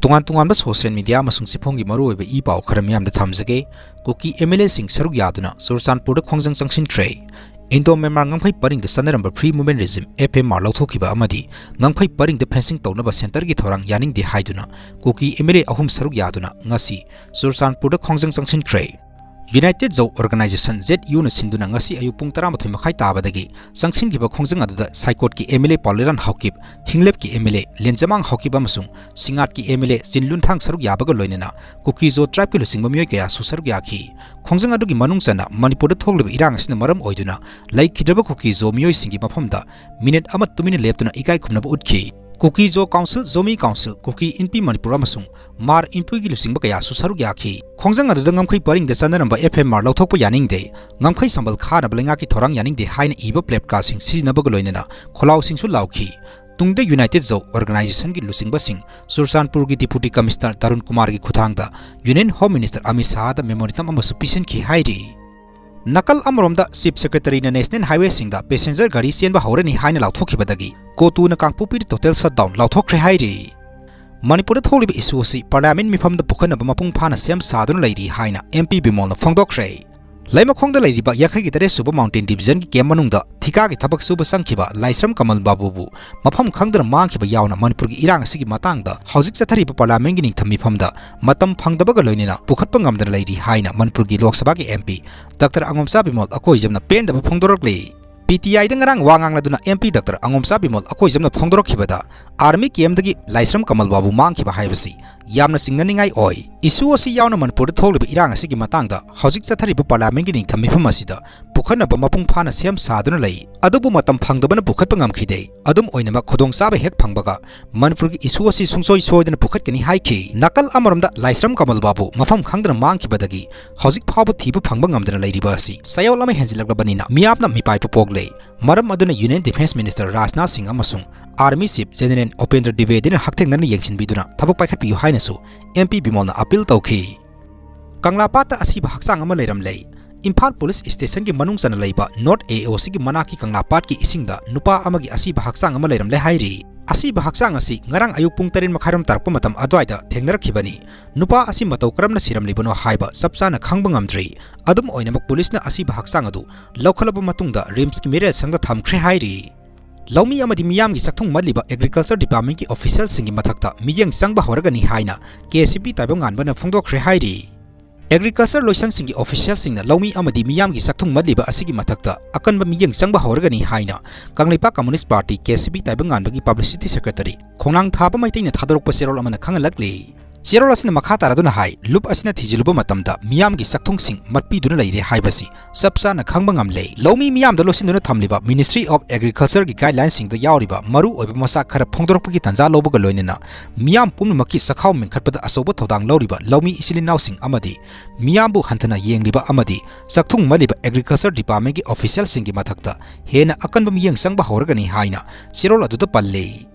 Tungan tungan social media masung siphongi maru oiba I pau khara miyam da thamjage Kuki MLA sing saruk yaduna Sursanpur da Khongjang Changsinduna Indo Myanmar ngangphai paring da sanaramba free movement regime FMR lauthokiba amadi ngangphai paring da fencing tawna center gi thorang Yaningde haiduna Kuki MLA ahum saruk yaduna ngasi Sursanpur da Khongjang Changsinduna United Zo Organization ZU na sinduna ngasi ayu pung 12 makhai tabadagi Changsindgiba Khongjang aduda Saikot ki MLA Pauliran Haukip Hinglep ki MLA Lenjamang Haukip amasung Singat ki MLA Jinlunthang saruk yabaga loinena Kuki Zo tribe ki lusingba miyoi kaya su saruk yakhi Khongjang adugi manungchana Manipur da thogleba irang asina maram oiduna laikhidraba Kuki Zo miyoi singi mafamda minute amat tumina leptuna ikai khumnaba utki Kuki Zo Council Zomi Council Kuki Inpi Manipur amasung Mar Inpi gi lusingba kaya su saruk yakhi Khongjang aduda ngamkhai paring da sanaramba FMR lauthokpa Yaningde ngamkhai sambal khana blenga ki thorang Yaningde haina iba plebka sing siznabaga loinena kholau singsu lauki tungde United Zo Organization gi lusingba sing Sursanpur gi Deputy Commissioner Tarun Kumar gi khuthangda Union Home Minister Amit Shah da memorandum amasu pisin ki hairi Nakal amromda Chief Secretary na National Highway singda passenger gari sienba haurani haina lauthokibadagi kotu na kangpupi total shutdown lauthokre hairi Manipur tholiba issue si parliament mifamda pukhanaba mapung phana sem saduna lairi haina MP Bimol na phongdokre Laimakhongda lairiba yakhai gi tare suba mountain division gi kem manungda thika gi thabak suba sangkhiba Laisram Kamal Babubu mafam khangdra mangkhiba yauna Manipur gi irang asigi matangda hauzik chathariba parliament gi ningtham mifamda matam phangdabaga loinena pukhatpa ngamdra lairi haina Manipur gi Lok Sabha gi MP Dr. Angomsa Bimol akoi jamna pendaba phongdorokle PTI da ngarang wangang laduna MP Dr. Angomsa Bimol akoi jamna phongdorokhibada Army KM dagi Laisram Kamal Babu mangkhiba haibasi yamna singnaningai oi isu asi yauna Manipur tholiba irang asigi matangda hauzik chathariba parliament gi ningtham mifam asida pukhanaba mapung phana sem saduna lei adubu matam phangdabana pukhatpa ngamkhide adum oinama khodong saba hek phangbaga Manipur gi isu asi sungsoi soidana pukhatkani haiki nakal amaramda Laisram Kamal Babu mafam khangdana mangkhibadagi hauzik phawba thiba phangba ngamdana leiriba asi sayolama henjilaklabanina miyapna mipai pogle maram aduna Union Defense Minister Rajnath Singh amasung Army Chief General Upendra Dwivedi haktengnana yengchinbiduna thabak paikhatpiyu hainasu MP Bimolna appeal tawkhi Kanglapata asiba haksang ama leiram lei Imphal Police Station gi manung chana leiba North AOC gi manaki Kanglapat ki isingda nupa amagi asiba haksang ama leiram le hairi asiba haksang asi ngarang ayuk pung 3 makharam tarpa matam adwaida thengnarakibani nupa asi matau karamna siram libono haiba sapsana khangba ngamdri adum oinamak police na asiba haksang adu laukhalaba matungda rims ki mere sangda thamkhre hairi Laumi amadi miyam gi sakthung maliba agriculture department ki official singi mathakta miyeng sangba horagani haina KCP taibong nganbana phongdokre hairi Agriculture loisang singi official singna laumi amadi miyam gi sakthung maliba asigi mathakta akanba miyeng sangba horagani haina Kangleipa Communist Party KCP taibong nganbagi publicity secretary Khongnang thapa maitaina thadorokpa serol amana khangalakli Zero asina makha taraduna hai lup asina thijiluba matamda miyam gi sakthung sing matpiduna leire haibasi sapsa na khangba ngamle laumi miyam da losinduna thamliba Ministry of Agriculture gi guidelines sing da yauriba maru oiba masa khara phongdorokpa gi tanja lobuga loinena miyam pumnumaki sakhaw mengkhatpada asoba thodang loriba laumi isilinaw sing amadi miyambu hantana yengliba amadi sakthung maliba Agriculture Department gi official sing gi mathakta hena akanba miyeng sangba horgani haina zero aduda palle